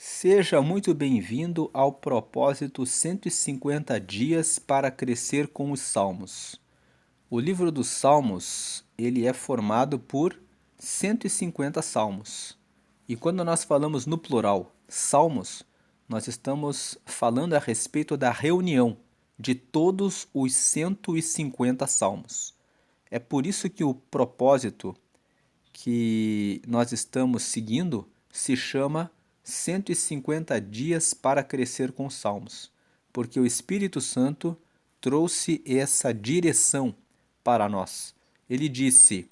Seja muito bem-vindo ao propósito 150 dias para crescer com os Salmos. O livro dos Salmos, ele é formado por 150 salmos. E quando nós falamos no plural salmos, nós estamos falando a respeito da reunião de todos os 150 salmos. É por isso que o propósito que nós estamos seguindo se chama 150 dias para crescer com os salmos, porque o Espírito Santo trouxe essa direção para nós. Ele disse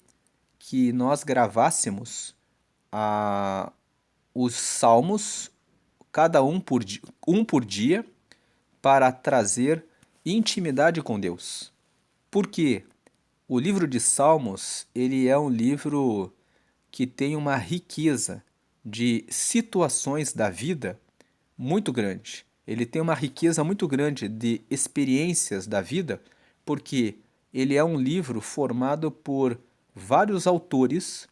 que nós gravássemos os salmos, cada um por dia, para trazer intimidade com Deus. Por quê? O livro de Salmos, ele é um livro que tem uma riqueza de situações da vida muito grande. Ele tem uma riqueza muito grande de experiências da vida, porque ele é um livro formado por vários autores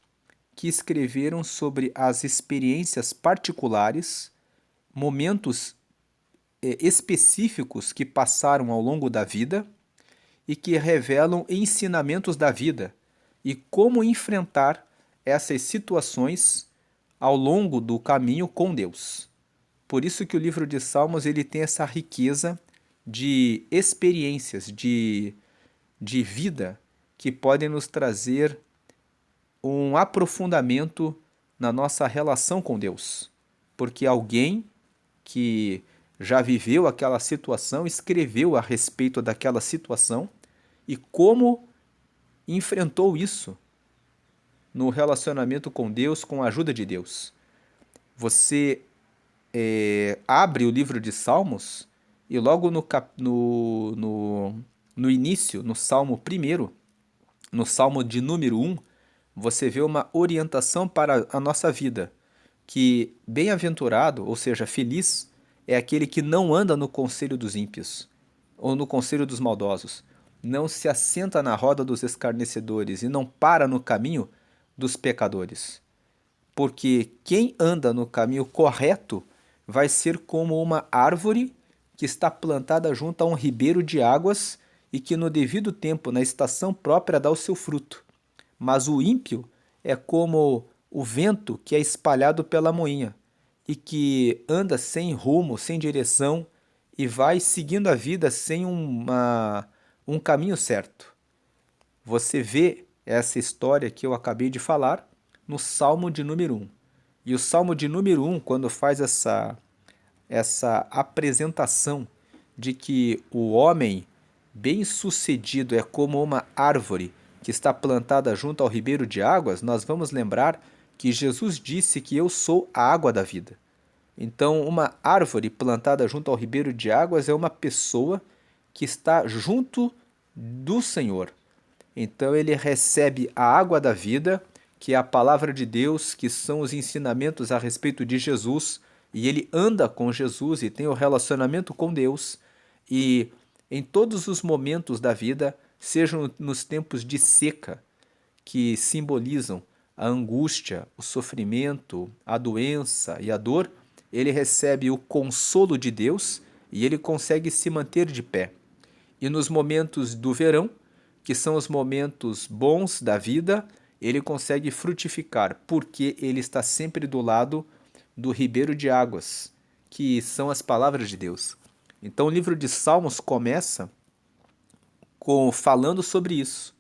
que escreveram sobre as experiências particulares, momentos específicos que passaram ao longo da vida e que revelam ensinamentos da vida e como enfrentar essas situações ao longo do caminho com Deus. Por isso que o livro de Salmos ele tem essa riqueza de experiências, de vida, que podem nos trazer um aprofundamento na nossa relação com Deus. Porque alguém que já viveu aquela situação, escreveu a respeito daquela situação e como enfrentou isso no relacionamento com Deus, com a ajuda de Deus. Você abre o livro de Salmos e logo no início, no Salmo primeiro, no Salmo de número 1, você vê uma orientação para a nossa vida, que bem-aventurado, ou seja, feliz, é aquele que não anda no conselho dos ímpios, ou no conselho dos maldosos, não se assenta na roda dos escarnecedores e não para no caminho dos pecadores. Porque quem anda no caminho correto vai ser como uma árvore que está plantada junto a um ribeiro de águas e que no devido tempo, na estação própria, dá o seu fruto. Mas o ímpio é como o vento que é espalhado pela moinha e que anda sem rumo, sem direção e vai seguindo a vida sem um caminho certo. Você vê essa história que eu acabei de falar no Salmo de número 1. E o Salmo de número 1, quando faz essa apresentação de que o homem bem-sucedido é como uma árvore que está plantada junto ao ribeiro de águas, nós vamos lembrar que Jesus disse que eu sou a água da vida. Então, uma árvore plantada junto ao ribeiro de águas é uma pessoa que está junto do Senhor. Então, ele recebe a água da vida, que é a palavra de Deus, que são os ensinamentos a respeito de Jesus, e ele anda com Jesus e tem o relacionamento com Deus, e em todos os momentos da vida, sejam nos tempos de seca, que simbolizam a angústia, o sofrimento, a doença e a dor, ele recebe o consolo de Deus e ele consegue se manter de pé. E nos momentos do verão, que são os momentos bons da vida, ele consegue frutificar, porque ele está sempre do lado do ribeiro de águas, que são as palavras de Deus. Então o livro de Salmos começa falando sobre isso.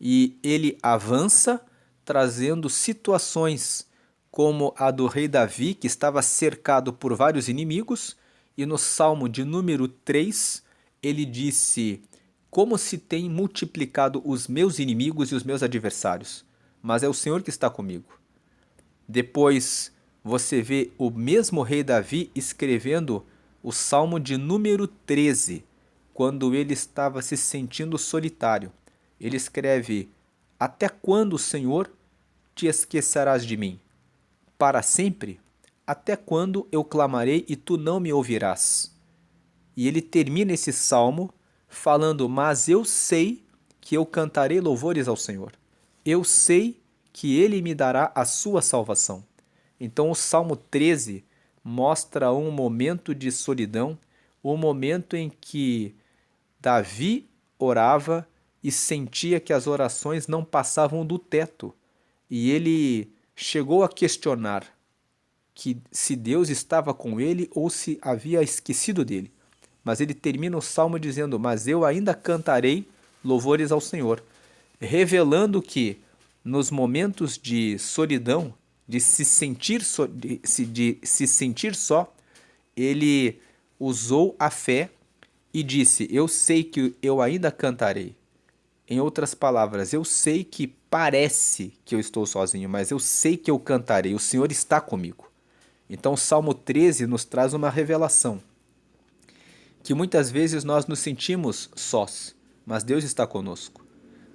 E ele avança trazendo situações como a do rei Davi, que estava cercado por vários inimigos, e no Salmo de número 3, ele disse: como se tem multiplicado os meus inimigos e os meus adversários, mas é o Senhor que está comigo. Depois você vê o mesmo rei Davi escrevendo o Salmo de número 13, quando ele estava se sentindo solitário. Ele escreve: até quando, Senhor, te esquecerás de mim? Para sempre? Até quando eu clamarei e tu não me ouvirás? E ele termina esse salmo falando: mas eu sei que eu cantarei louvores ao Senhor. Eu sei que ele me dará a sua salvação. Então o Salmo 13 mostra um momento de solidão, um momento em que Davi orava e sentia que as orações não passavam do teto. E ele chegou a questionar que se Deus estava com ele ou se havia esquecido dele. Mas ele termina o salmo dizendo: "Mas eu ainda cantarei louvores ao Senhor", revelando que nos momentos de solidão, de se sentir de se sentir só, ele usou a fé e disse: "Eu sei que eu ainda cantarei". Em outras palavras, eu sei que parece que eu estou sozinho, mas eu sei que eu cantarei, o Senhor está comigo. Então, o Salmo 13 nos traz uma revelação, que muitas vezes nós nos sentimos sós, mas Deus está conosco.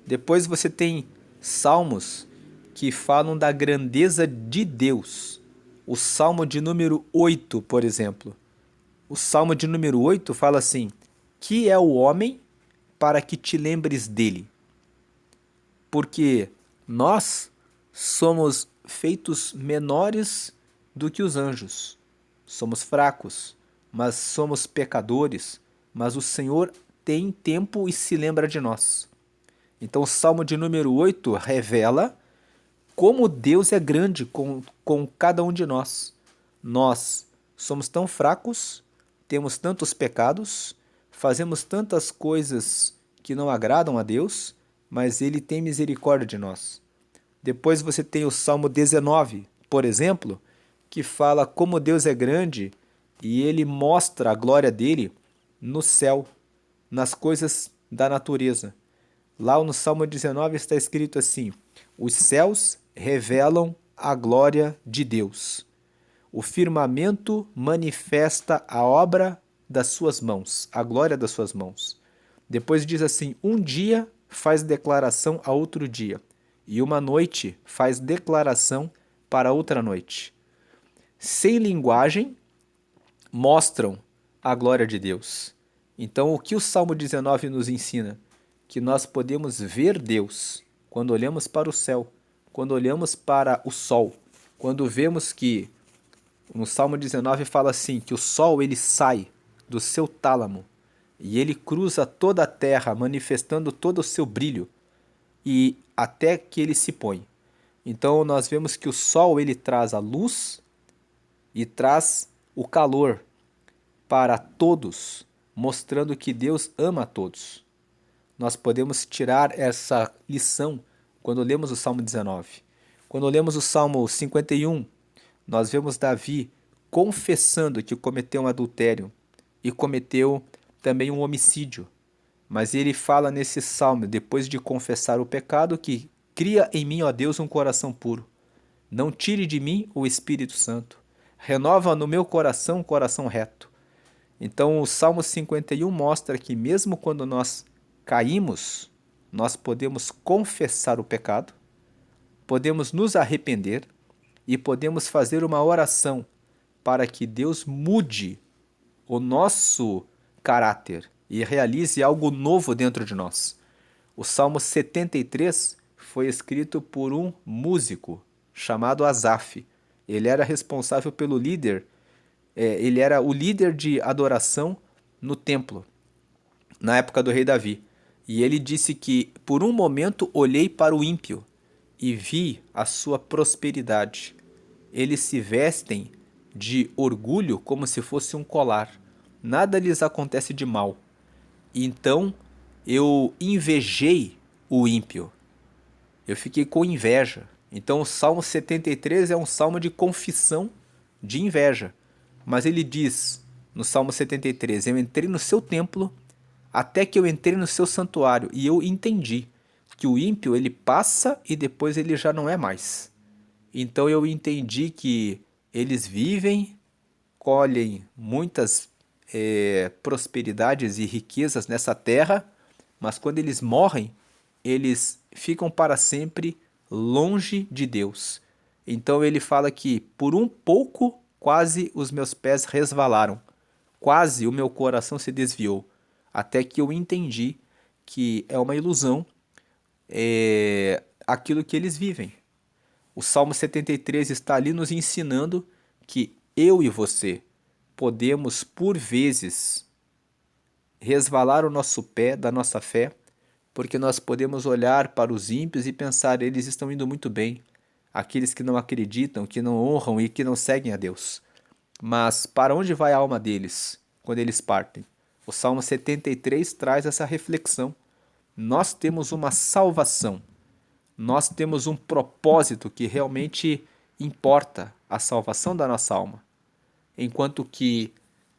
Depois você tem salmos que falam da grandeza de Deus. O Salmo de número 8, por exemplo. O Salmo de número 8 fala assim: "Que é o homem para que te lembres dele? Porque nós somos feitos menores do que os anjos. Somos fracos, mas somos pecadores, mas o Senhor tem tempo e se lembra de nós." Então, o Salmo de número 8 revela como Deus é grande com cada um de nós. Nós somos tão fracos, temos tantos pecados, fazemos tantas coisas que não agradam a Deus, mas Ele tem misericórdia de nós. Depois você tem o Salmo 19, por exemplo, que fala como Deus é grande e Ele mostra a glória dele no céu, nas coisas da natureza. Lá no Salmo 19 está escrito assim: "Os céus revelam a glória de Deus. O firmamento manifesta a obra das suas mãos, a glória das suas mãos." Depois diz assim: "Um dia faz declaração a outro dia, e uma noite faz declaração para outra noite. Sem linguagem mostram a glória de Deus." Então, o que o Salmo 19 nos ensina? Que nós podemos ver Deus quando olhamos para o céu, quando olhamos para o sol, quando vemos que no Salmo 19 fala assim, que o sol ele sai do seu tálamo e ele cruza toda a terra, manifestando todo o seu brilho, e até que ele se põe. Então nós vemos que o sol ele traz a luz e traz o calor para todos, mostrando que Deus ama a todos. Nós podemos tirar essa lição quando lemos o Salmo 19. Quando lemos o Salmo 51, nós vemos Davi confessando que cometeu um adultério e cometeu também um homicídio. Mas ele fala nesse salmo, depois de confessar o pecado, que cria em mim, ó Deus, um coração puro. Não tire de mim o Espírito Santo. Renova no meu coração um coração reto. Então, o Salmo 51 mostra que mesmo quando nós caímos, nós podemos confessar o pecado, podemos nos arrepender e podemos fazer uma oração para que Deus mude o nosso caráter e realize algo novo dentro de nós. O Salmo 73 foi escrito por um músico chamado Asaf. Ele era responsável pelo líder, ele era o líder de adoração no templo, na época do rei Davi. E ele disse que, por um momento, olhei para o ímpio e vi a sua prosperidade. Eles se vestem de orgulho como se fosse um colar. Nada lhes acontece de mal. Então eu invejei o ímpio. Eu fiquei com inveja. Então o Salmo 73 é um salmo de confissão de inveja. Mas ele diz no Salmo 73: "Eu entrei no seu templo até que eu entrei no seu santuário e eu entendi que o ímpio ele passa e depois ele já não é mais. Então eu entendi que eles vivem, colhem muitas prosperidades e riquezas nessa terra, mas quando eles morrem, eles ficam para sempre longe de Deus." Então ele fala que por um pouco quase os meus pés resvalaram, quase o meu coração se desviou, até que eu entendi que é uma ilusão, aquilo que eles vivem. O Salmo 73 está ali nos ensinando que eu e você podemos, por vezes, resvalar o nosso pé da nossa fé, porque nós podemos olhar para os ímpios e pensar, eles estão indo muito bem, aqueles que não acreditam, que não honram e que não seguem a Deus. Mas para onde vai a alma deles quando eles partem? O Salmo 73 traz essa reflexão. Nós temos uma salvação, nós temos um propósito que realmente importa, a salvação da nossa alma. Enquanto que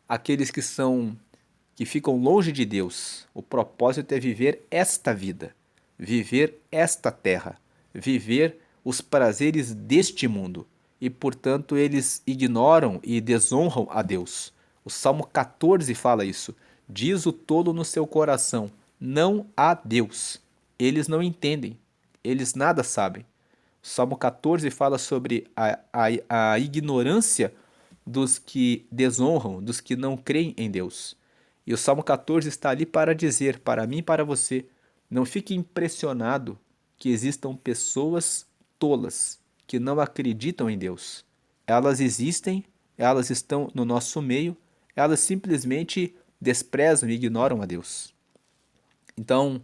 aqueles que ficam longe de Deus, o propósito é viver esta vida, viver esta terra, viver os prazeres deste mundo. E, portanto, eles ignoram e desonram a Deus. O Salmo 14 fala isso. Diz o tolo no seu coração: não há Deus. Eles não entendem, eles nada sabem. O Salmo 14 fala sobre a ignorância dos que desonram, dos que não creem em Deus. E o Salmo 14 está ali para dizer, para mim e para você, não fique impressionado que existam pessoas tolas, que não acreditam em Deus. Elas existem, elas estão no nosso meio, elas simplesmente desprezam e ignoram a Deus. Então,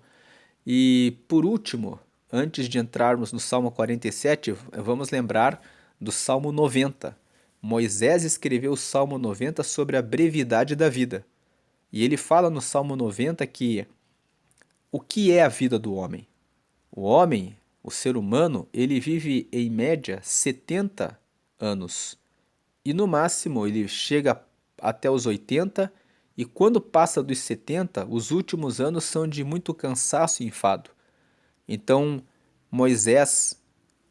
e por último, antes de entrarmos no Salmo 47, vamos lembrar do Salmo 90. Moisés escreveu o Salmo 90 sobre a brevidade da vida. E ele fala no Salmo 90 que o que é a vida do homem? O homem, o ser humano, ele vive em média 70 anos. E no máximo ele chega até os 80, e quando passa dos 70, os últimos anos são de muito cansaço e enfado. Então, Moisés,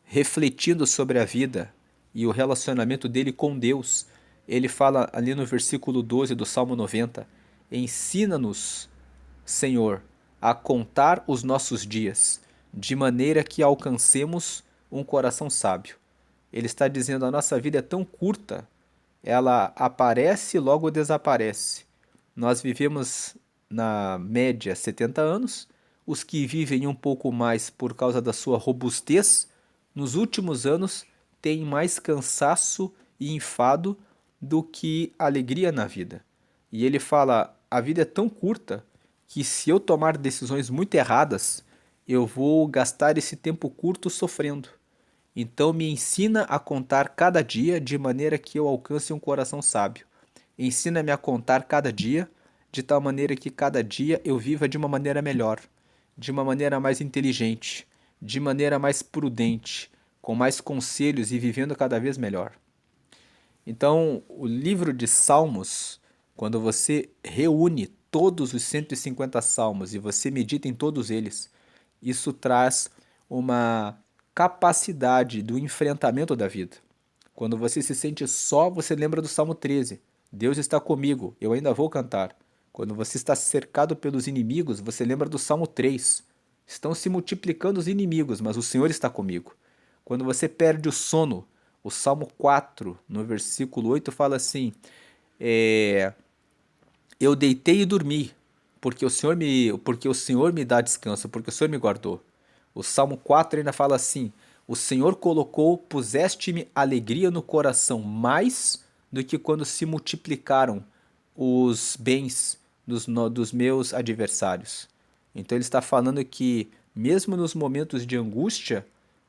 refletindo sobre a vida e o relacionamento dele com Deus, ele fala ali no versículo 12 do Salmo 90, ensina-nos, Senhor, a contar os nossos dias, de maneira que alcancemos um coração sábio. Ele está dizendo, a nossa vida é tão curta, ela aparece e logo desaparece. Nós vivemos na média 70 anos, os que vivem um pouco mais por causa da sua robustez, nos últimos anos têm mais cansaço e enfado do que alegria na vida. E ele fala, a vida é tão curta que se eu tomar decisões muito erradas, eu vou gastar esse tempo curto sofrendo. Então me ensina a contar cada dia de maneira que eu alcance um coração sábio. Ensina-me a contar cada dia de tal maneira que cada dia eu viva de uma maneira melhor, de uma maneira mais inteligente, de maneira mais prudente, com mais conselhos e vivendo cada vez melhor. Então, o livro de Salmos, quando você reúne todos os 150 salmos e você medita em todos eles, isso traz uma capacidade do enfrentamento da vida. Quando você se sente só, você lembra do Salmo 13. Deus está comigo, eu ainda vou cantar. Quando você está cercado pelos inimigos, você lembra do Salmo 3. Estão se multiplicando os inimigos, mas o Senhor está comigo. Quando você perde o sono, o Salmo 4, no versículo 8, fala assim: eu deitei e dormi, porque o Senhor me dá descanso, porque o Senhor me guardou. O Salmo 4 ainda fala assim: o Senhor puseste-me alegria no coração, mais do que quando se multiplicaram os bens dos meus adversários. Então ele está falando que, mesmo nos momentos de angústia,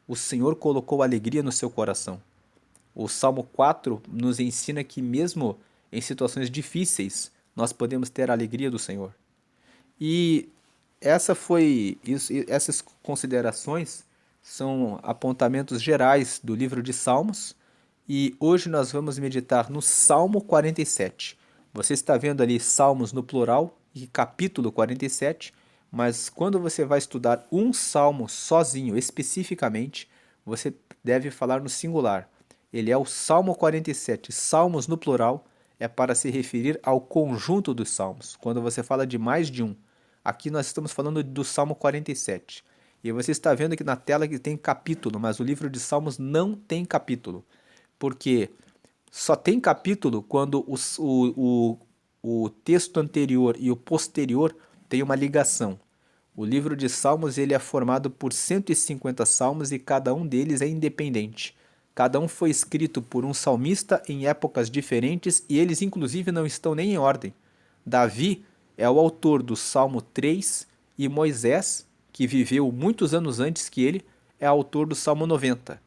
o Senhor colocou alegria no seu coração. O Salmo 4 nos ensina que, mesmo em situações difíceis, nós podemos ter a alegria do Senhor. E essas considerações são apontamentos gerais do livro de Salmos, e hoje nós vamos meditar no Salmo 47. Você está vendo ali Salmos no plural e capítulo 47, mas quando você vai estudar um salmo sozinho, especificamente, você deve falar no singular. Ele é o Salmo 47. Salmos no plural é para se referir ao conjunto dos salmos. Quando você fala de mais de um, aqui nós estamos falando do Salmo 47. E você está vendo aqui na tela que tem capítulo, mas o livro de Salmos não tem capítulo. Porque só tem capítulo quando o texto anterior e o posterior têm uma ligação. O livro de Salmos ele é formado por 150 salmos e cada um deles é independente. Cada um foi escrito por um salmista em épocas diferentes e eles, inclusive, não estão nem em ordem. Davi é o autor do Salmo 3 e Moisés, que viveu muitos anos antes que ele, é autor do Salmo 90.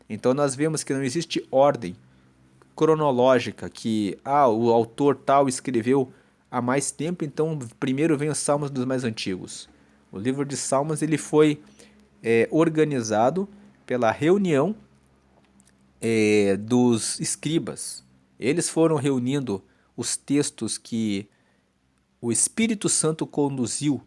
Então nós vemos que não existe ordem cronológica, que o autor tal escreveu há mais tempo, então primeiro vem os Salmos dos mais antigos. O livro de Salmos ele foi organizado pela reunião dos escribas. Eles foram reunindo os textos que o Espírito Santo conduziu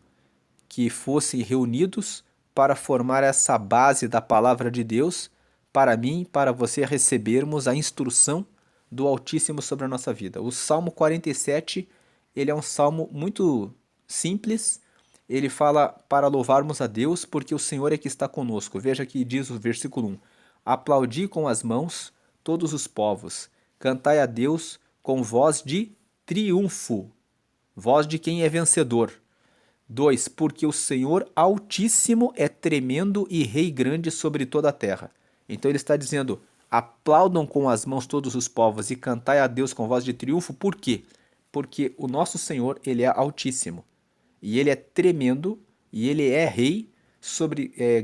que fossem reunidos para formar essa base da palavra de Deus para mim e para você recebermos a instrução do Altíssimo sobre a nossa vida. O Salmo 47, ele é um salmo muito simples. Ele fala para louvarmos a Deus porque o Senhor é que está conosco. Veja que diz o versículo 1. Aplaudi com as mãos todos os povos. Cantai a Deus com voz de triunfo. Voz de quem é vencedor. 2. Porque o Senhor Altíssimo é tremendo e rei grande sobre toda a terra. Então ele está dizendo, aplaudam com as mãos todos os povos e cantai a Deus com voz de triunfo. Por quê? Porque o nosso Senhor, ele é altíssimo. E ele é tremendo e ele é rei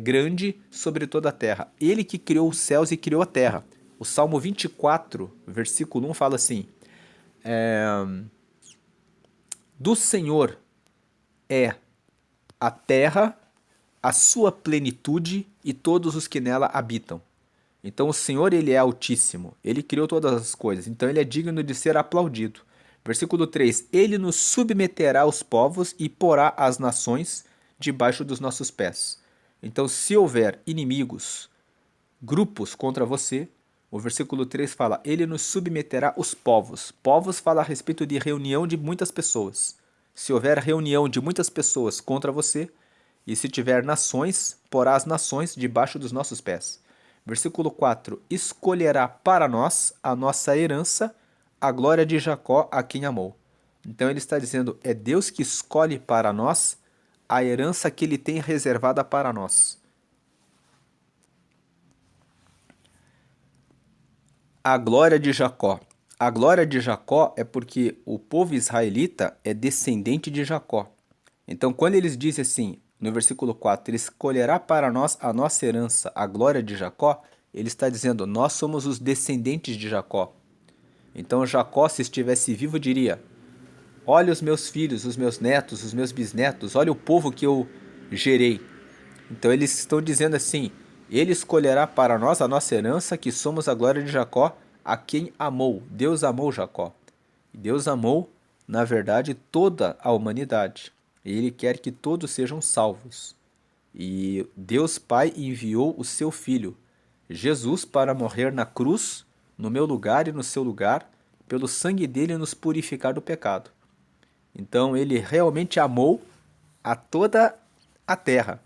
grande sobre toda a terra. Ele que criou os céus e criou a terra. O Salmo 24, versículo 1 fala assim, do Senhor é a terra, a sua plenitude e todos os que nela habitam. Então o Senhor, ele é altíssimo, ele criou todas as coisas, então ele é digno de ser aplaudido. Versículo 3, ele nos submeterá aos povos e porá as nações debaixo dos nossos pés. Então se houver inimigos, grupos contra você, o versículo 3 fala, ele nos submeterá os povos. Povos fala a respeito de reunião de muitas pessoas. Se houver reunião de muitas pessoas contra você, e se tiver nações, porá as nações debaixo dos nossos pés. Versículo 4, escolherá para nós a nossa herança, a glória de Jacó, a quem amou. Então ele está dizendo, é Deus que escolhe para nós a herança que ele tem reservada para nós. A glória de Jacó. A glória de Jacó é porque o povo israelita é descendente de Jacó. Então, quando eles dizem assim, no versículo 4, ele escolherá para nós a nossa herança, a glória de Jacó, ele está dizendo, nós somos os descendentes de Jacó. Então, Jacó, se estivesse vivo, diria, olha os meus filhos, os meus netos, os meus bisnetos, olha o povo que eu gerei. Então, eles estão dizendo assim, ele escolherá para nós a nossa herança, que somos a glória de Jacó, a quem amou. Deus amou Jacó. E Deus amou, na verdade, toda a humanidade. E ele quer que todos sejam salvos. E Deus Pai enviou o seu Filho, Jesus, para morrer na cruz, no meu lugar e no seu lugar, pelo sangue dele nos purificar do pecado. Então ele realmente amou a toda a terra.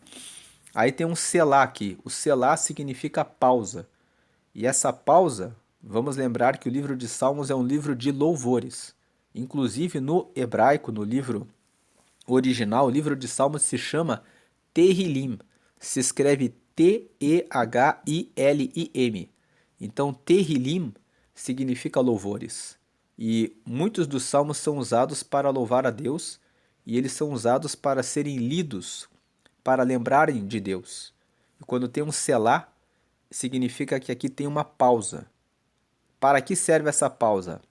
Aí tem um selá aqui. O selá significa pausa. E essa pausa, vamos lembrar que o livro de Salmos é um livro de louvores. Inclusive no hebraico, no livro original, o livro de Salmos se chama Tehillim. Se escreve T-E-H-I-L-I-M. Então Tehillim significa louvores. E muitos dos salmos são usados para louvar a Deus e eles são usados para serem lidos, para lembrarem de Deus. E quando tem um selá, significa que aqui tem uma pausa. Para que serve essa pausa?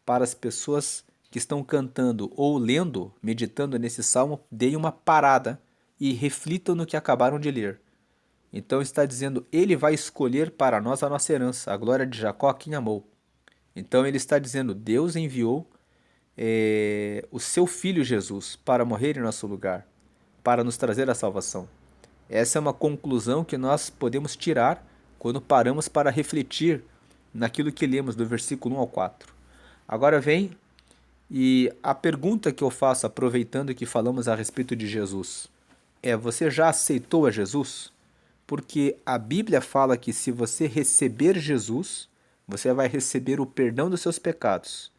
Para as pessoas que estão cantando ou lendo, meditando nesse salmo, deem uma parada e reflitam no que acabaram de ler. Então está dizendo, ele vai escolher para nós a nossa herança, a glória de Jacó, a quem amou. Então ele está dizendo, Deus enviou o seu Filho Jesus para morrer em nosso lugar, para nos trazer a salvação. Essa é uma conclusão que nós podemos tirar quando paramos para refletir naquilo que lemos do versículo 1 ao 4. Agora vem e a pergunta que eu faço, aproveitando que falamos a respeito de Jesus, você já aceitou a Jesus? Porque a Bíblia fala que se você receber Jesus, você vai receber o perdão dos seus pecados.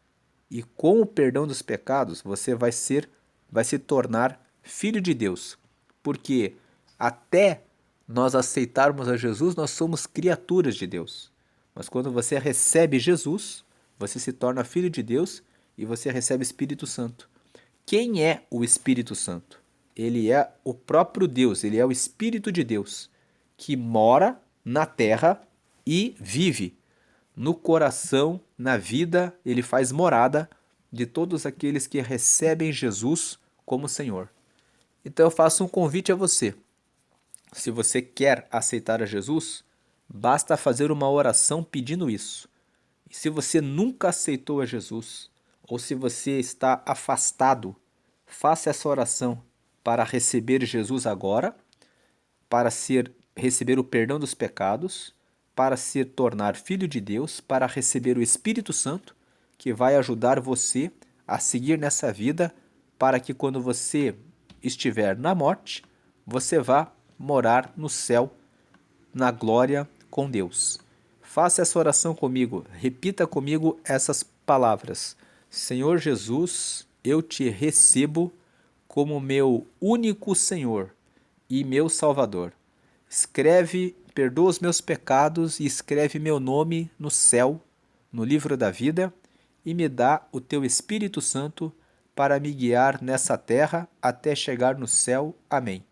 E com o perdão dos pecados, você vai se tornar filho de Deus. Porque até nós aceitarmos a Jesus, nós somos criaturas de Deus. Mas quando você recebe Jesus, você se torna filho de Deus e você recebe o Espírito Santo. Quem é o Espírito Santo? Ele é o próprio Deus, ele é o Espírito de Deus, que mora na terra e vive no coração, na vida, ele faz morada de todos aqueles que recebem Jesus como Senhor. Então eu faço um convite a você. Se você quer aceitar a Jesus, basta fazer uma oração pedindo isso. E se você nunca aceitou a Jesus, ou se você está afastado, faça essa oração para receber Jesus agora, para receber o perdão dos pecados, para se tornar filho de Deus, para receber o Espírito Santo, que vai ajudar você a seguir nessa vida, para que quando você estiver na morte, você vá morar no céu, na glória com Deus. Faça essa oração comigo, repita comigo essas palavras. Senhor Jesus, eu te recebo como meu único Senhor e meu Salvador. Perdoa os meus pecados e escreve meu nome no céu, no livro da vida, e me dá o teu Espírito Santo para me guiar nessa terra até chegar no céu. Amém.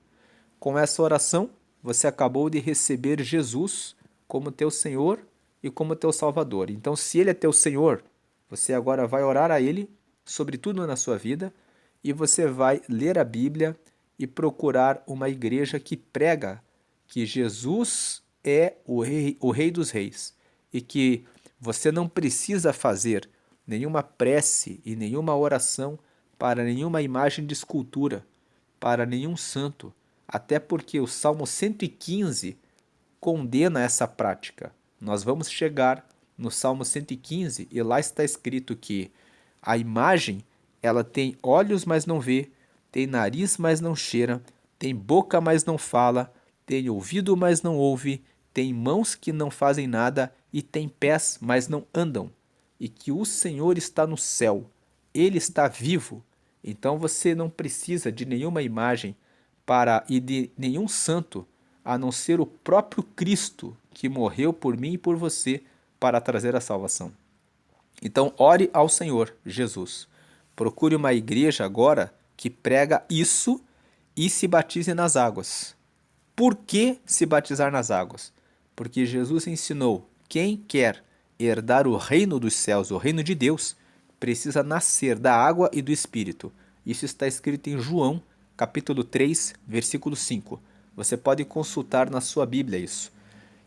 Com essa oração, você acabou de receber Jesus como teu Senhor e como teu Salvador. Então, se Ele é teu Senhor, você agora vai orar a Ele sobre tudo na sua vida e você vai ler a Bíblia e procurar uma igreja que prega que Jesus é o Rei dos Reis e que você não precisa fazer nenhuma prece e nenhuma oração para nenhuma imagem de escultura, para nenhum santo, até porque o Salmo 115 condena essa prática. Nós vamos chegar no Salmo 115 e lá está escrito que a imagem, ela tem olhos, mas não vê, tem nariz, mas não cheira, tem boca, mas não fala, tem ouvido, mas não ouve, tem mãos que não fazem nada e tem pés, mas não andam. E que o Senhor está no céu, Ele está vivo. Então você não precisa de nenhuma imagem e de nenhum santo, a não ser o próprio Cristo, que morreu por mim e por você para trazer a salvação. Então, ore ao Senhor Jesus. Procure uma igreja agora que prega isso e se batize nas águas. Por que se batizar nas águas? Porque Jesus ensinou: quem quer herdar o reino dos céus, o reino de Deus, precisa nascer da água e do Espírito. Isso está escrito em João, capítulo 3, versículo 5. Você pode consultar na sua Bíblia isso.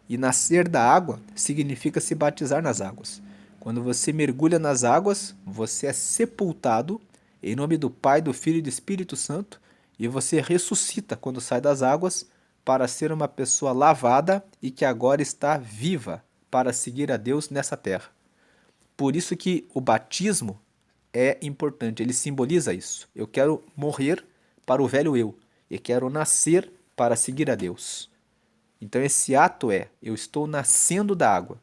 E nascer da água significa se batizar nas águas. Quando você mergulha nas águas, você é sepultado em nome do Pai, do Filho e do Espírito Santo, e você ressuscita quando sai das águas para ser uma pessoa lavada e que agora está viva para seguir a Deus nessa terra. Por isso que o batismo é importante, ele simboliza isso. Eu quero morrer para o velho eu e quero nascer para seguir a Deus. Então esse ato eu estou nascendo da água.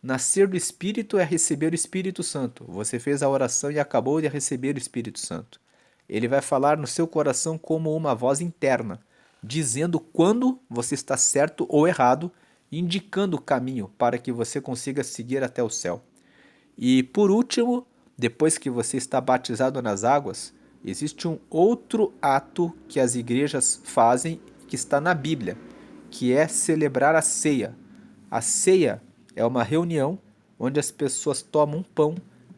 Nascer do Espírito é receber o Espírito Santo. Você fez a oração e acabou de receber o Espírito Santo. Ele vai falar no seu coração como uma voz interna, dizendo quando você está certo ou errado, indicando o caminho para que você consiga seguir até o céu. E por último, depois que você está batizado nas águas, existe um outro ato que as igrejas fazem que está na Bíblia, que é celebrar a ceia. A ceia é uma reunião onde as pessoas tomam um pão,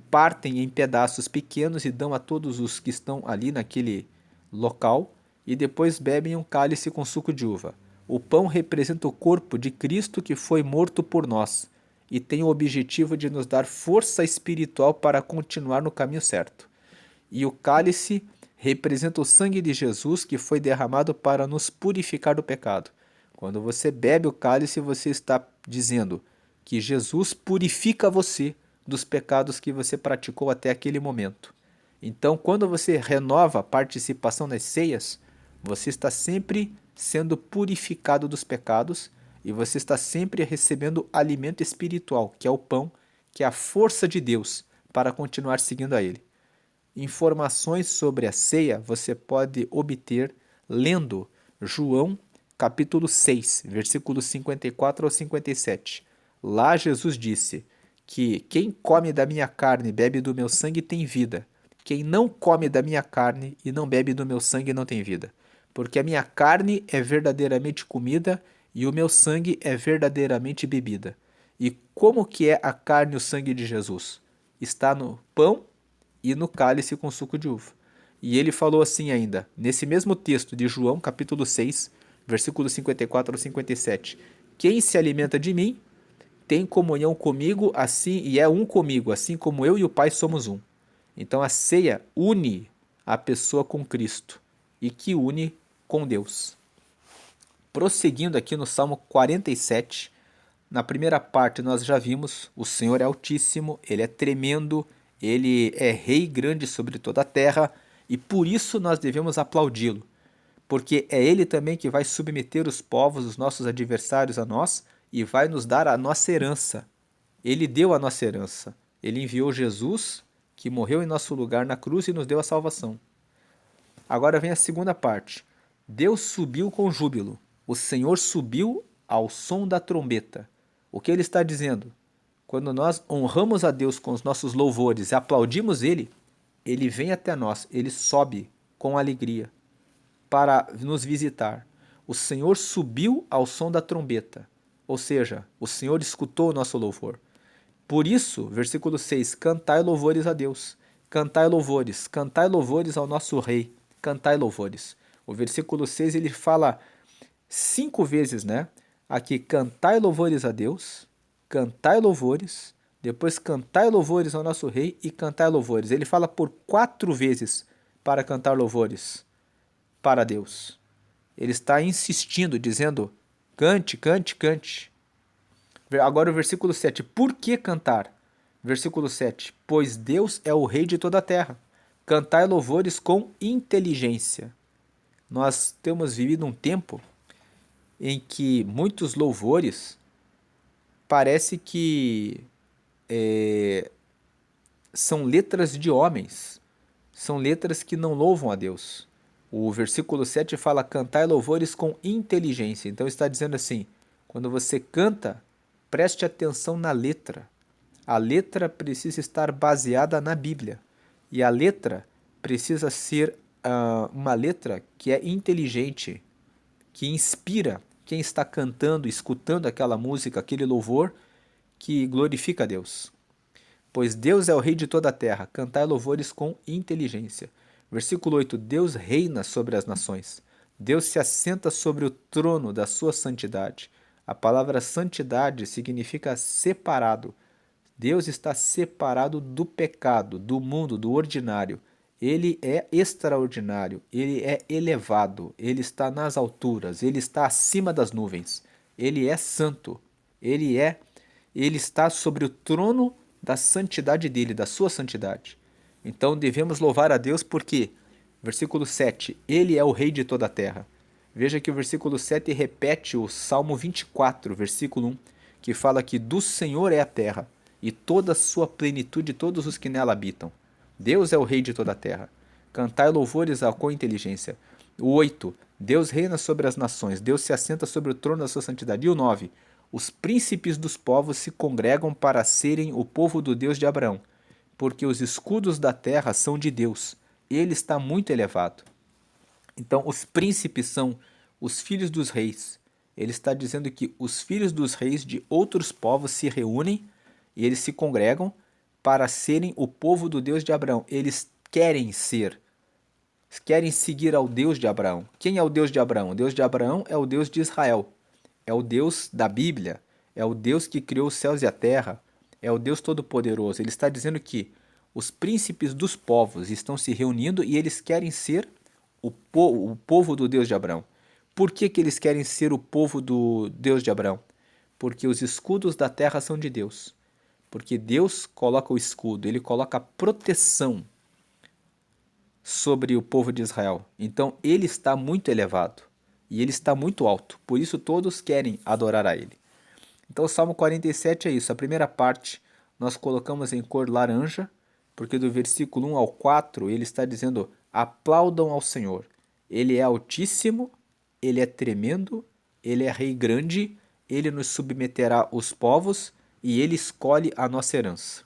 partem em pedaços pequenos e dão a todos os que estão ali naquele local e depois bebem um cálice com suco de uva. O pão representa o corpo de Cristo que foi morto por nós e tem o objetivo de nos dar força espiritual para continuar no caminho certo. E o cálice representa o sangue de Jesus que foi derramado para nos purificar do pecado. Quando você bebe o cálice, você está dizendo que Jesus purifica você dos pecados que você praticou até aquele momento. Então, quando você renova a participação nas ceias, você está sempre sendo purificado dos pecados e você está sempre recebendo alimento espiritual, que é o pão, que é a força de Deus para continuar seguindo a Ele. Informações sobre a ceia você pode obter lendo João capítulo 6, versículos 54 ao 57. Lá Jesus disse que quem come da minha carne e bebe do meu sangue tem vida. Quem não come da minha carne e não bebe do meu sangue não tem vida. Porque a minha carne é verdadeiramente comida e o meu sangue é verdadeiramente bebida. E como que é a carne e o sangue de Jesus? Está no pão e no cálice com suco de uva. E ele falou assim ainda, nesse mesmo texto de João, capítulo 6, versículos 54 ao 57. Quem se alimenta de mim tem comunhão comigo, assim e é um comigo, assim como eu e o Pai somos um. Então a ceia une a pessoa com Cristo e que une com Deus. Prosseguindo aqui no Salmo 47, na primeira parte nós já vimos, o Senhor é altíssimo, ele é tremendo, ele é rei grande sobre toda a terra e por isso nós devemos aplaudi-lo, porque é ele também que vai submeter os povos, os nossos adversários a nós e vai nos dar a nossa herança. Ele deu a nossa herança. Ele enviou Jesus, que morreu em nosso lugar na cruz e nos deu a salvação. Agora vem a segunda parte. Deus subiu com júbilo. O Senhor subiu ao som da trombeta. O que ele está dizendo? Quando nós honramos a Deus com os nossos louvores e aplaudimos ele, ele vem até nós, ele sobe com alegria para nos visitar. O Senhor subiu ao som da trombeta, ou seja, o Senhor escutou o nosso louvor. Por isso, versículo 6, cantai louvores a Deus, cantai louvores ao nosso Rei, cantai louvores. O versículo 6 ele fala 5 vezes, né? Aqui, cantai louvores a Deus, cantai louvores, depois cantai louvores ao nosso Rei e cantai louvores. Ele fala por 4 vezes para cantar louvores para Deus. Ele está insistindo, dizendo, cante, cante, cante. Agora o versículo 7. Por que cantar? Versículo 7. Pois Deus é o rei de toda a terra. Cantai louvores com inteligência. Nós temos vivido um tempo em que muitos louvores parece que são letras de homens. São letras que não louvam a Deus. O versículo 7 fala, cantai louvores com inteligência. Então está dizendo assim, quando você canta, preste atenção na letra. A letra precisa estar baseada na Bíblia. E a letra precisa ser uma letra que é inteligente, que inspira quem está cantando, escutando aquela música, aquele louvor, que glorifica a Deus. Pois Deus é o rei de toda a terra, cantai louvores com inteligência. Versículo 8, Deus reina sobre as nações. Deus se assenta sobre o trono da sua santidade. A palavra santidade significa separado. Deus está separado do pecado, do mundo, do ordinário. Ele é extraordinário, ele é elevado, ele está nas alturas, ele está acima das nuvens. Ele é santo, ele está sobre o trono da santidade dele, da sua santidade. Então devemos louvar a Deus porque, versículo 7, ele é o rei de toda a terra. Veja que o versículo 7 repete o Salmo 24, versículo 1, que fala que do Senhor é a terra e toda a sua plenitude, todos os que nela habitam. Deus é o rei de toda a terra. Cantai louvores com inteligência. O 8, Deus reina sobre as nações, Deus se assenta sobre o trono da sua santidade. E o 9, os príncipes dos povos se congregam para serem o povo do Deus de Abraão, porque os escudos da terra são de Deus. Ele está muito elevado. Então, os príncipes são os filhos dos reis. Ele está dizendo que os filhos dos reis de outros povos se reúnem e eles se congregam para serem o povo do Deus de Abraão. Eles querem seguir ao Deus de Abraão. Quem é o Deus de Abraão? O Deus de Abraão é o Deus de Israel. É o Deus da Bíblia. É o Deus que criou os céus e a terra. É o Deus Todo-Poderoso. Ele está dizendo que os príncipes dos povos estão se reunindo e eles querem ser o povo do Deus de Abraão. Por que eles querem ser o povo do Deus de Abraão? Porque os escudos da terra são de Deus. Porque Deus coloca o escudo, ele coloca a proteção sobre o povo de Israel. Então ele está muito elevado e ele está muito alto. Por isso todos querem adorar a ele. Então o Salmo 47 é isso. A primeira parte nós colocamos em cor laranja, porque do versículo 1 ao 4 ele está dizendo: aplaudam ao Senhor. Ele é altíssimo, ele é tremendo, ele é rei grande, ele nos submeterá os povos e ele escolhe a nossa herança.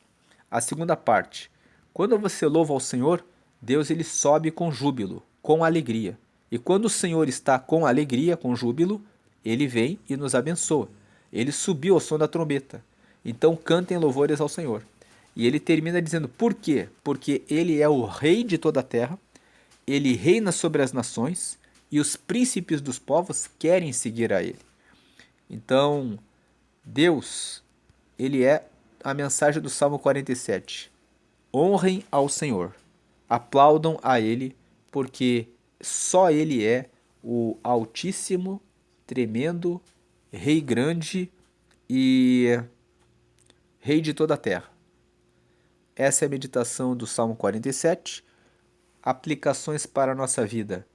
A segunda parte, quando você louva ao Senhor, Deus ele sobe com júbilo, com alegria. E quando o Senhor está com alegria, com júbilo, ele vem e nos abençoa. Ele subiu ao som da trombeta. Então cantem louvores ao Senhor. E ele termina dizendo, por quê? Porque ele é o rei de toda a terra, ele reina sobre as nações e os príncipes dos povos querem seguir a ele. Então, Deus, ele é a mensagem do Salmo 47. Honrem ao Senhor, aplaudam a ele, porque só ele é o Altíssimo, tremendo, Rei grande e Rei de toda a terra. Essa é a meditação do Salmo 47. Aplicações para a nossa vida.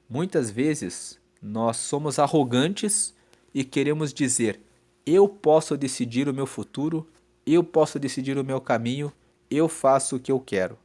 Muitas vezes nós somos arrogantes e queremos dizer: eu posso decidir o meu futuro, eu posso decidir o meu caminho, eu faço o que eu quero.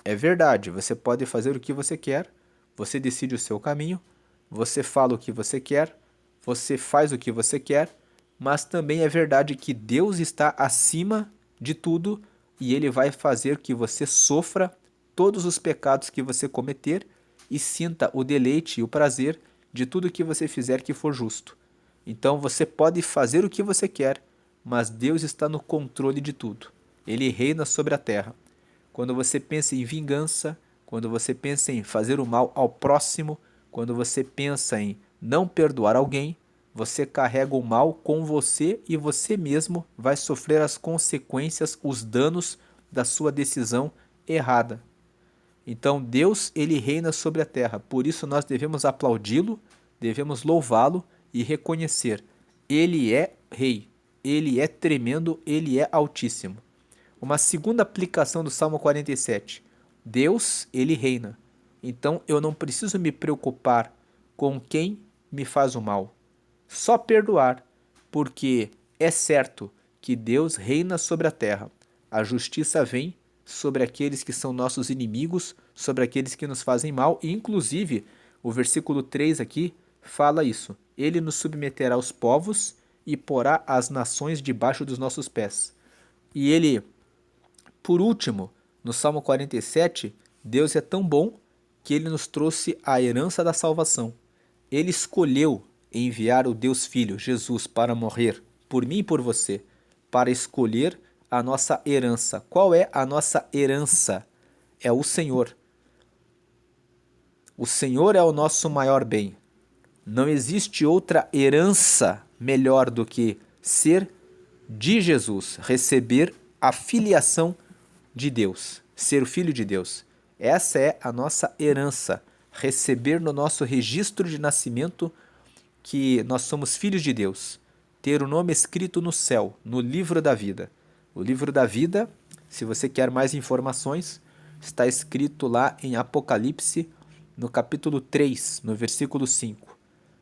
É verdade, você pode fazer o que você quer, você decide o seu caminho, você fala o que você quer, você faz o que você quer, mas também é verdade que Deus está acima de tudo e Ele vai fazer que você sofra todos os pecados que você cometer e sinta o deleite e o prazer de tudo que você fizer que for justo. Então você pode fazer o que você quer, mas Deus está no controle de tudo. Ele reina sobre a terra. Quando você pensa em vingança, quando você pensa em fazer o mal ao próximo, quando você pensa em não perdoar alguém, você carrega o mal com você e você mesmo vai sofrer as consequências, os danos da sua decisão errada. Então Deus, ele reina sobre a terra, por isso nós devemos aplaudi-lo, devemos louvá-lo e reconhecer. Ele é rei, ele é tremendo, ele é altíssimo. Uma segunda aplicação do Salmo 47. Deus, ele reina. Então eu não preciso me preocupar com quem me faz o mal. Só perdoar, porque é certo que Deus reina sobre a terra. A justiça vem sobre aqueles que são nossos inimigos, sobre aqueles que nos fazem mal, e inclusive o versículo 3 aqui fala isso. Ele nos submeterá aos povos e porá as nações debaixo dos nossos pés. E ele, por último, no Salmo 47, Deus é tão bom que ele nos trouxe a herança da salvação. Ele escolheu enviar o Deus Filho, Jesus, para morrer por mim e por você, para escolher a nossa herança. Qual é a nossa herança? É o Senhor. O Senhor é o nosso maior bem. Não existe outra herança melhor do que ser de Jesus, receber a filiação de Deus, ser o filho de Deus. Essa é a nossa herança, receber no nosso registro de nascimento que nós somos filhos de Deus, ter o nome escrito no céu, no livro da vida. O livro da vida, se você quer mais informações, está escrito lá em Apocalipse, no capítulo 3, no versículo 5.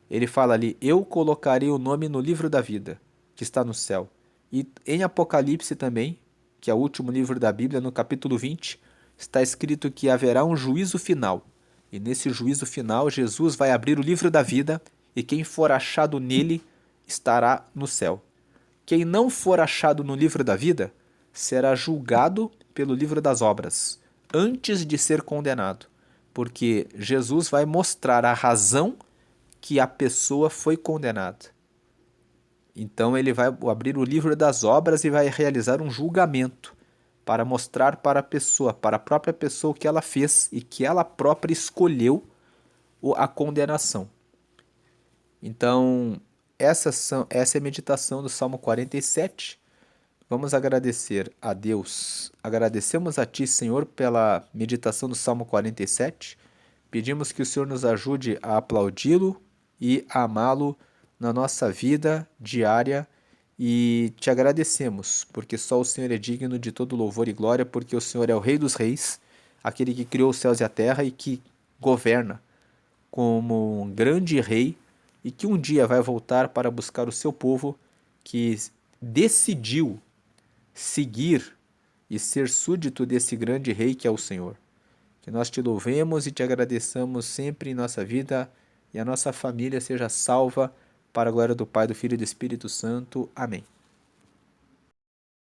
Ele fala ali: eu colocarei o nome no livro da vida, que está no céu. E em Apocalipse também, que é o último livro da Bíblia, no capítulo 20, está escrito que haverá um juízo final. E nesse juízo final, Jesus vai abrir o livro da vida e quem for achado nele estará no céu. Quem não for achado no livro da vida será julgado pelo livro das obras, antes de ser condenado, porque Jesus vai mostrar a razão que a pessoa foi condenada. Então ele vai abrir o livro das obras e vai realizar um julgamento para mostrar para a pessoa, para a própria pessoa o que ela fez e que ela própria escolheu a condenação. Então, essa é a meditação do Salmo 47. Vamos agradecer a Deus. Agradecemos a Ti, Senhor, pela meditação do Salmo 47. Pedimos que o Senhor nos ajude a aplaudi-lo e a amá-lo na nossa vida diária e te agradecemos, porque só o Senhor é digno de todo louvor e glória, porque o Senhor é o Rei dos Reis, aquele que criou os céus e a terra e que governa como um grande rei e que um dia vai voltar para buscar o seu povo que decidiu seguir e ser súdito desse grande rei que é o Senhor. Que nós te louvemos e te agradeçamos sempre em nossa vida e a nossa família seja salva para a glória do Pai, do Filho e do Espírito Santo. Amém.